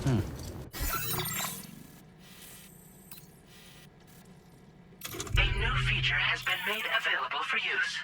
A new feature has been made available for use.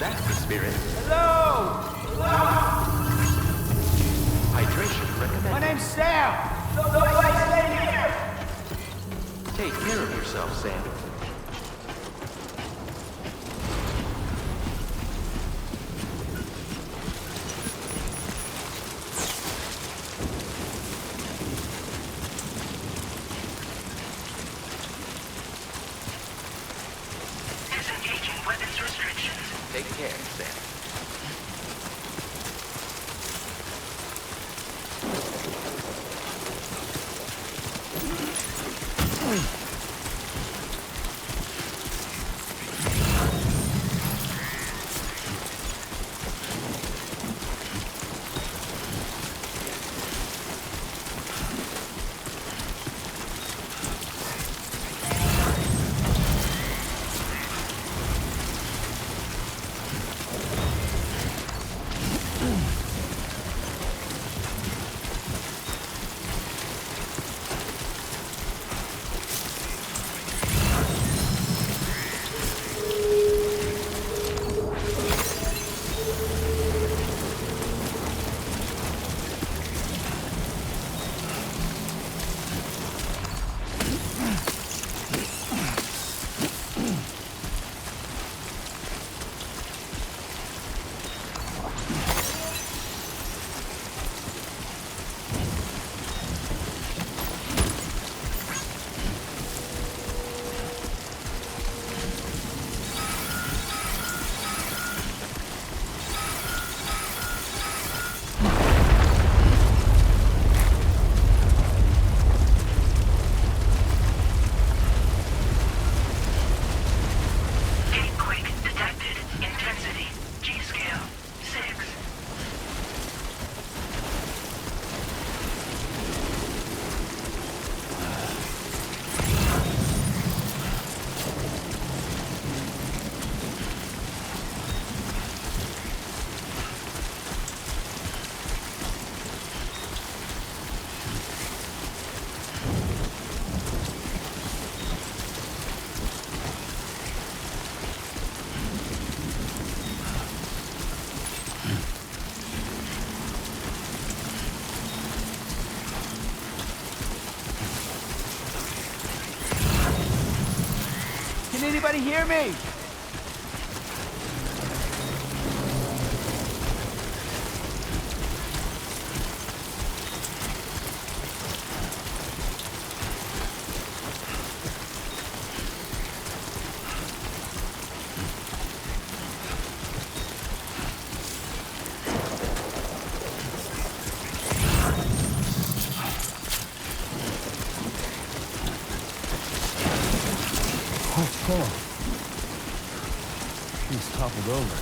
That's the spirit. Hello! Hydration recommended. My name's Sam! Nobody stay here! Take care of yourself, Sam. Disengaging weapons restrictions. Take care, Sam. Gatequake detected. Intensity. G-scale. 6. Can anybody hear me? Oh, he's toppled over.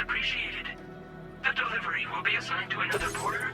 is appreciated. The delivery will be assigned to another porter.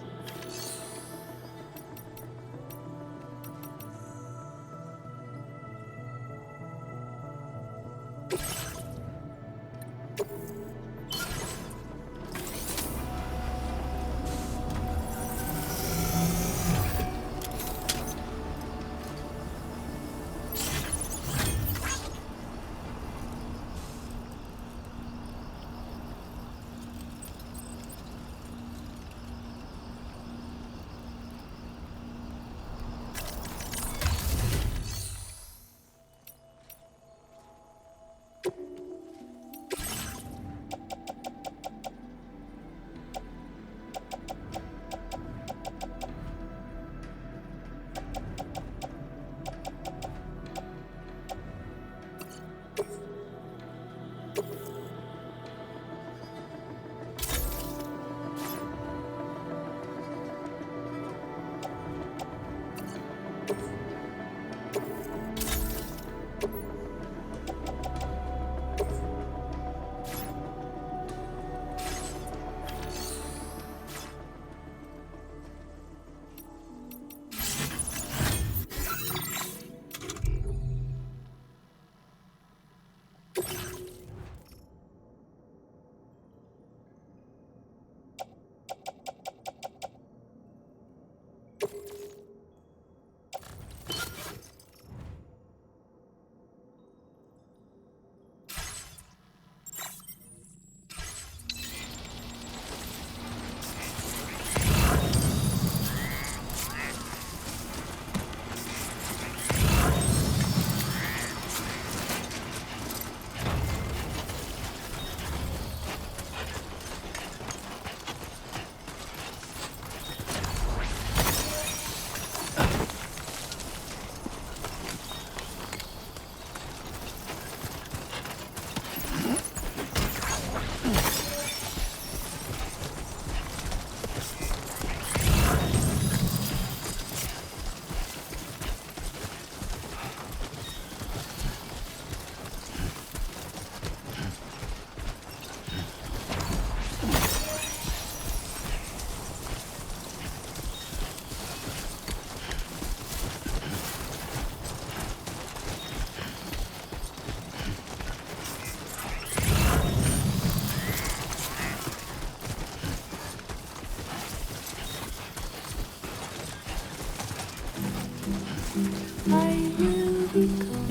I will be gone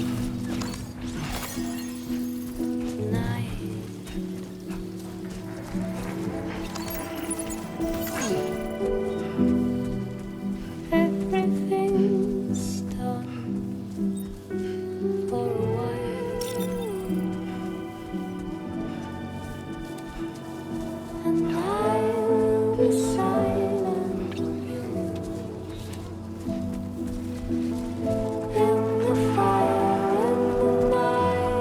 tonight. Everything's done for a while, and I will be silent on you. In the fire, in the night,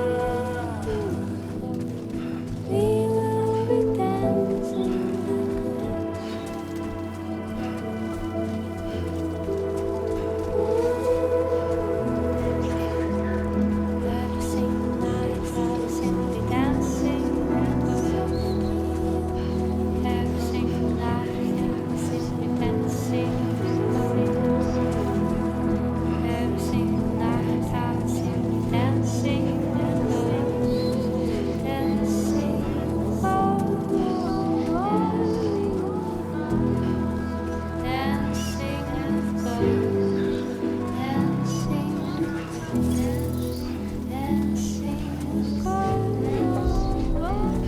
we will be dancing like every single night, I'll simply dancing like every single night, I'll simply dancing. Every single night I'll simply dancing and dancing, dancing with God, dancing with God.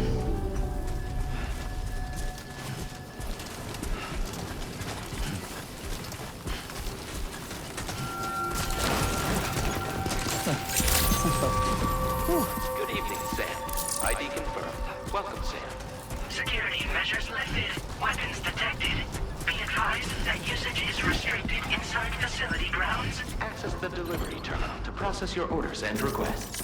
Good evening, Sam. ID confirmed. Welcome, Sam. Security measures lifted. Weapons detected. Be advised that usage is restricted inside facility grounds. Access the delivery terminal to process your orders and requests.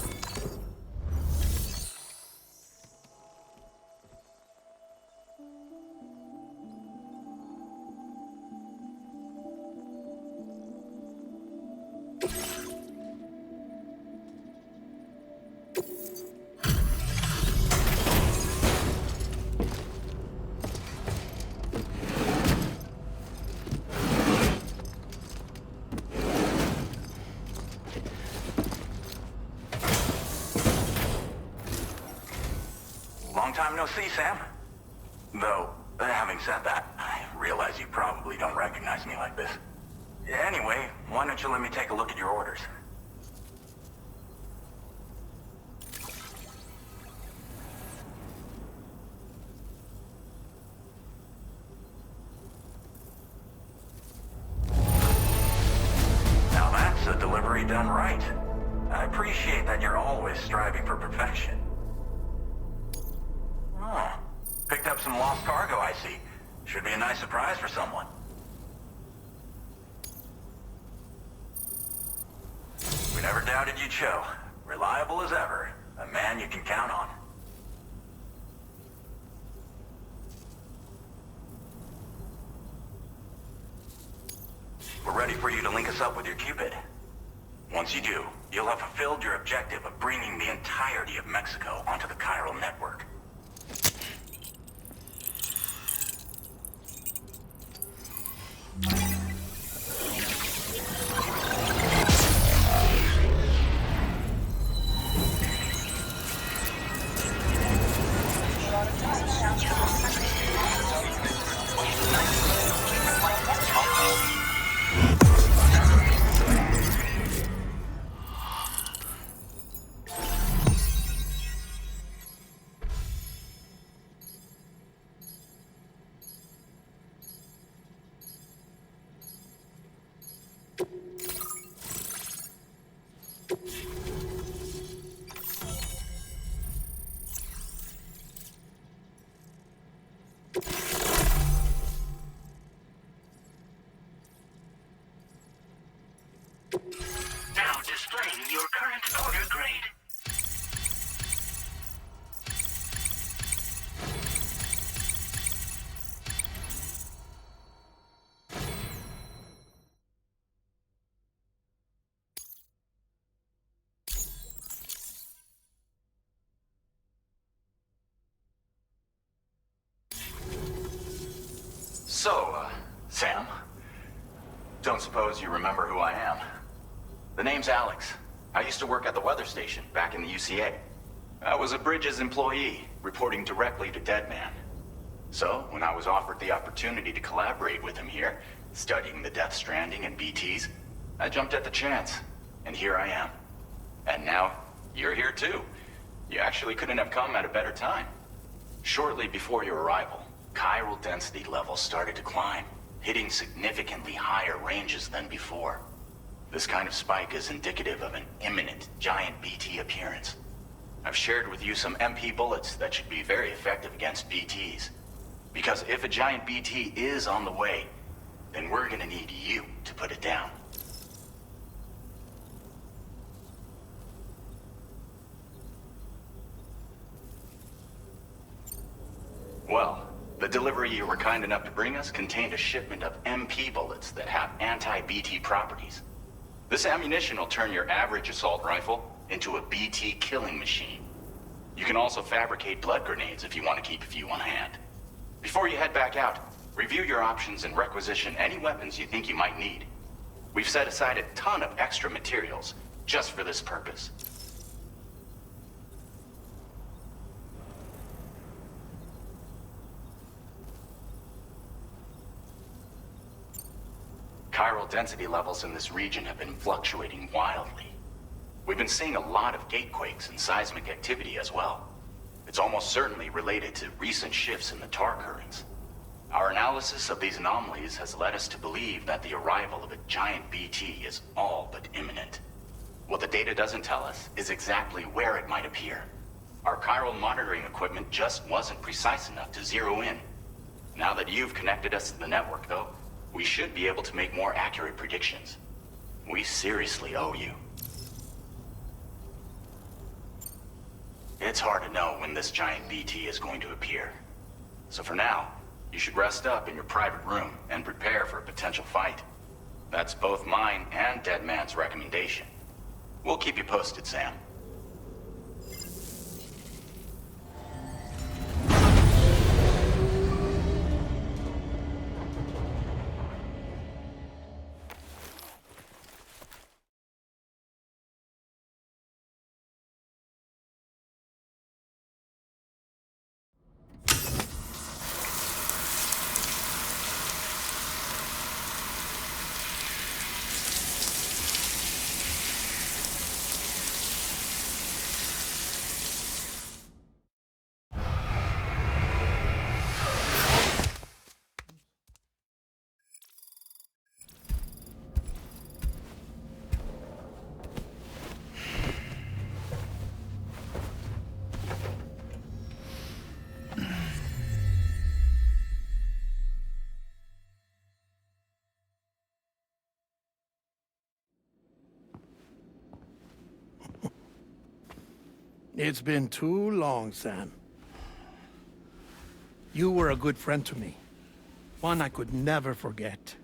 Long time no see, Sam. Though, having said that, I realize you probably don't recognize me like this. Anyway, why don't you let me take a look at your orders? Now that's a delivery done right. I appreciate that you're always striving for perfection. Oh, picked up some lost cargo, I see. Should be a nice surprise for someone. We never doubted you'd show. Reliable as ever. A man you can count on. We're ready for you to link us up with your Cupid. Once you do, you'll have fulfilled your objective of bringing the entirety of Mexico onto the chiral network. Now displaying your current order grade. So, Sam, don't suppose you remember who I am? The name's Alex. I used to work at the weather station back in the UCA. I was a Bridges employee, reporting directly to Deadman. So, when I was offered the opportunity to collaborate with him here, studying the Death Stranding and BTs, I jumped at the chance. And here I am. And now, you're here too. You actually couldn't have come at a better time. Shortly before your arrival, chiral density levels started to climb, hitting significantly higher ranges than before. This kind of spike is indicative of an imminent giant BT appearance. I've shared with you some MP bullets that should be very effective against BTs. Because if a giant BT is on the way, then we're gonna need you to put it down. Well, the delivery you were kind enough to bring us contained a shipment of MP bullets that have anti-BT properties. This ammunition will turn your average assault rifle into a BT killing machine. You can also fabricate blood grenades if you want to keep a few on hand. Before you head back out, review your options and requisition any weapons you think you might need. We've set aside a ton of extra materials just for this purpose. Chiral density levels in this region have been fluctuating wildly. We've been seeing a lot of gatequakes and seismic activity as well. It's almost certainly related to recent shifts in the tar currents. Our analysis of these anomalies has led us to believe that the arrival of a giant BT is all but imminent. What the data doesn't tell us is exactly where it might appear. Our chiral monitoring equipment just wasn't precise enough to zero in. Now that you've connected us to the network, though, we should be able to make more accurate predictions. We seriously owe you. It's hard to know when this giant BT is going to appear. So for now, you should rest up in your private room and prepare for a potential fight. That's both mine and Deadman's recommendation. We'll keep you posted, Sam. It's been too long, Sam. You were a good friend to me. One I could never forget.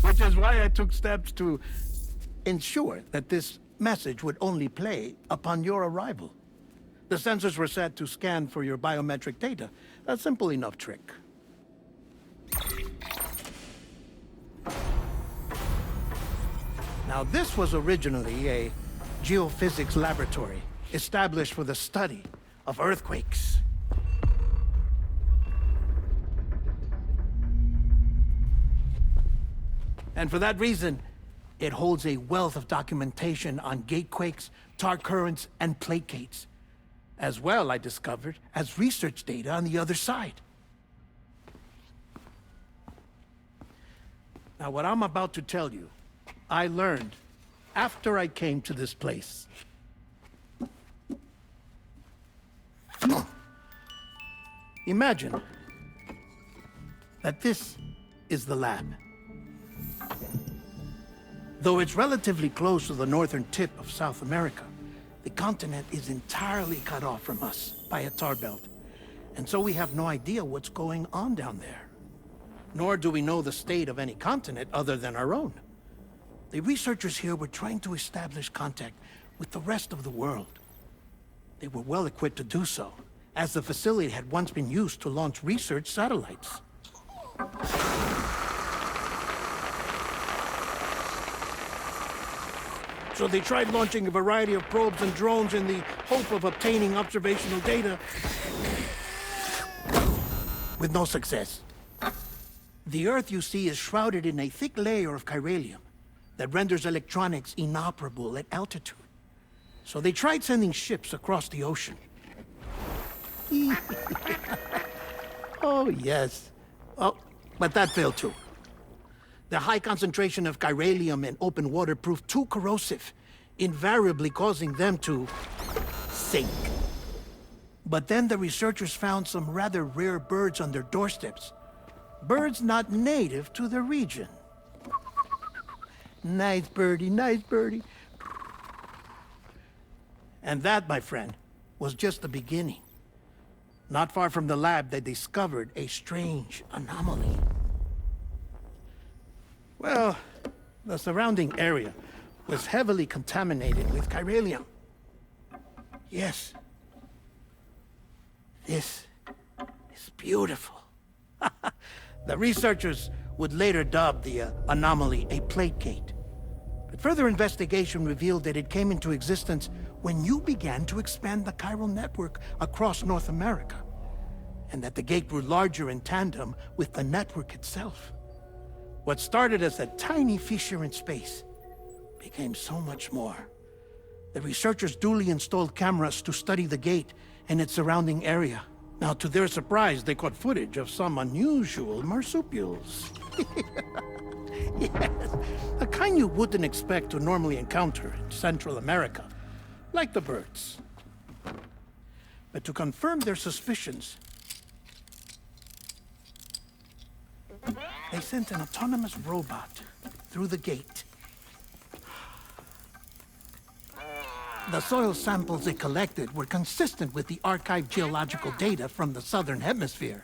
Which is why I took steps to ensure that this message would only play upon your arrival. The sensors were set to scan for your biometric data. A simple enough trick. Now, this was originally a geophysics laboratory established for the study of earthquakes. And for that reason, it holds a wealth of documentation on gatequakes, tar currents, and placates. As well, I discovered, as research data on the other side. Now, what I'm about to tell you, I learned after I came to this place. Imagine that this is the lab. Though it's relatively close to the northern tip of South America, the continent is entirely cut off from us by a tar belt. And so we have no idea what's going on down there. Nor do we know the state of any continent other than our own. The researchers here were trying to establish contact with the rest of the world. They were well equipped to do so, as the facility had once been used to launch research satellites. So they tried launching a variety of probes and drones in the hope of obtaining observational data, with no success. The Earth, you see, is shrouded in a thick layer of chiralium that renders electronics inoperable at altitude. So they tried sending ships across the ocean. Oh, yes. Oh, but that failed too. The high concentration of chiralium in open water proved too corrosive, invariably causing them to sink. But then the researchers found some rather rare birds on their doorsteps. Birds not native to the region. Nice birdie, nice birdie. And that, my friend, was just the beginning. Not far from the lab, they discovered a strange anomaly. Well, the surrounding area was heavily contaminated with chiralium. Yes. This is beautiful. The researchers would later dub the anomaly a plate gate. But further investigation revealed that it came into existence when you began to expand the chiral network across North America, and that the gate grew larger in tandem with the network itself. What started as a tiny fissure in space became so much more. The researchers duly installed cameras to study the gate and its surrounding area. Now, to their surprise, they caught footage of some unusual marsupials. Yes, a kind you wouldn't expect to normally encounter in Central America, like the birds. But to confirm their suspicions, they sent an autonomous robot through the gate. The soil samples it collected were consistent with the archived geological data from the southern hemisphere.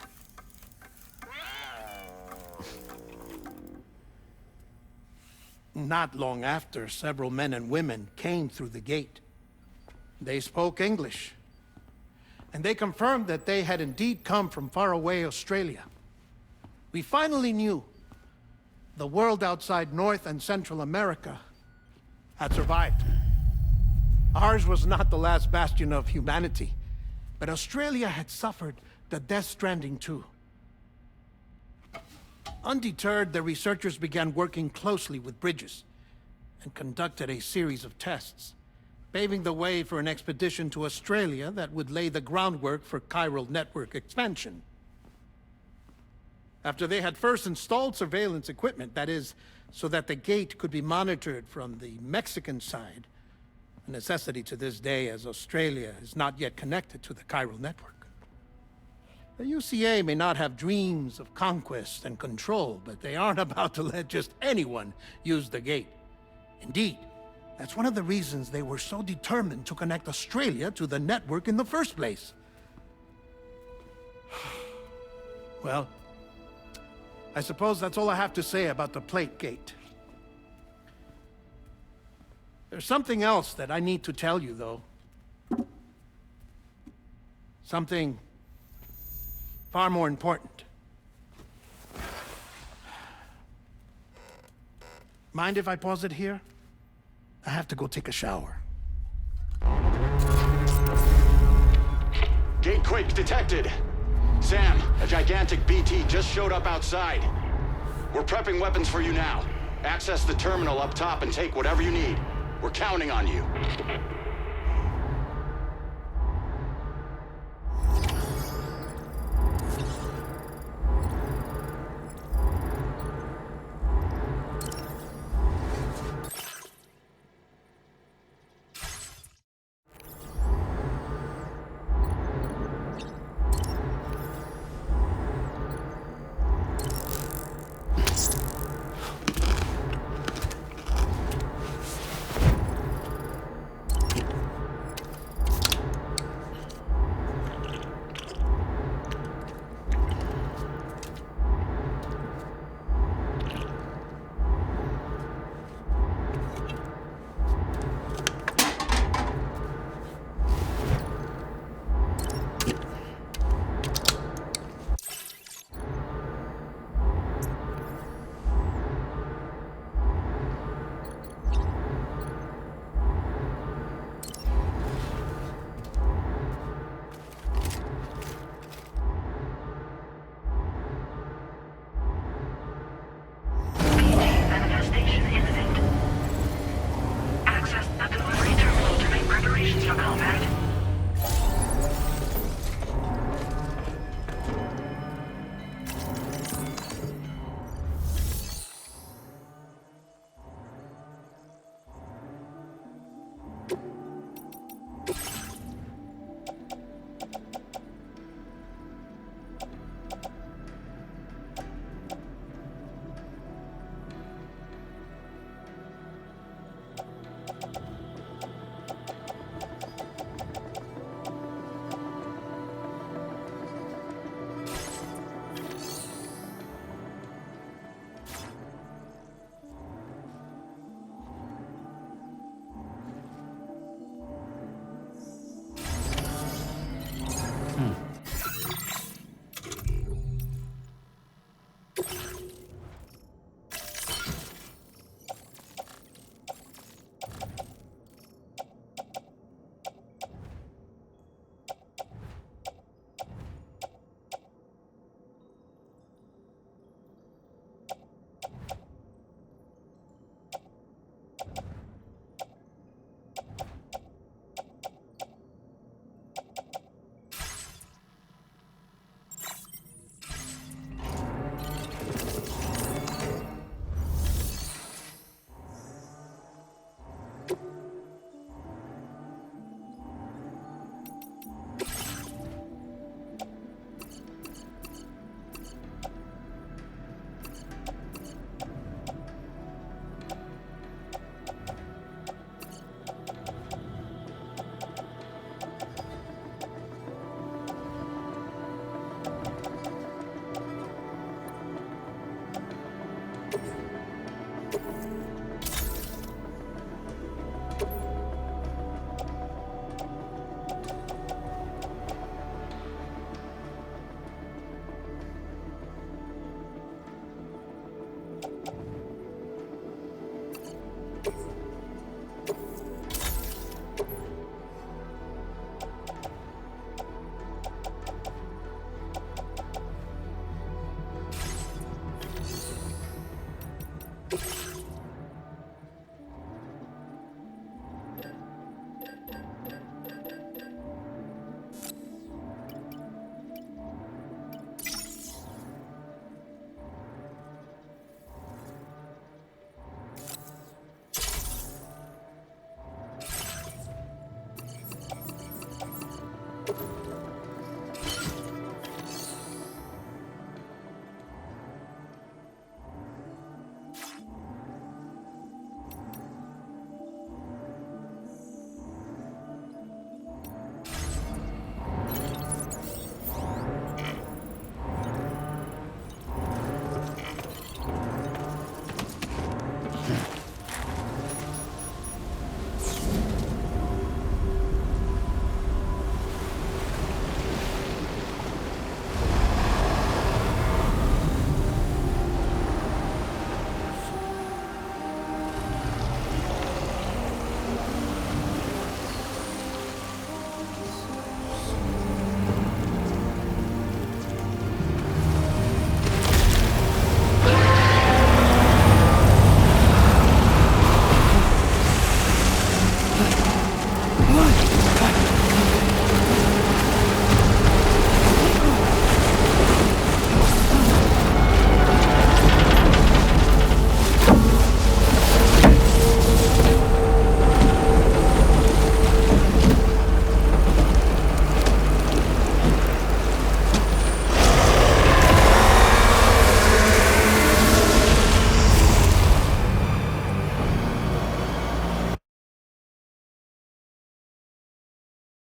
Not long after, several men and women came through the gate. They spoke English, and they confirmed that they had indeed come from faraway Australia. We finally knew the world outside North and Central America had survived. Ours was not the last bastion of humanity, but Australia had suffered the death stranding too. Undeterred, the researchers began working closely with Bridges and conducted a series of tests, paving the way for an expedition to Australia that would lay the groundwork for chiral network expansion. After they had first installed surveillance equipment, that is, so that the gate could be monitored from the Mexican side, a necessity to this day as Australia is not yet connected to the chiral network. The UCA may not have dreams of conquest and control, but they aren't about to let just anyone use the gate. Indeed, that's one of the reasons they were so determined to connect Australia to the network in the first place. Well, I suppose that's all I have to say about the Plate Gate. There's something else that I need to tell you, though. Something far more important. Mind if I pause it here? I have to go take a shower. Gate quake detected. Sam, a gigantic BT just showed up outside. We're prepping weapons for you now. Access the terminal up top and take whatever you need. We're counting on you. Manifestation imminent. Access the delivery terminal to make preparations for combat.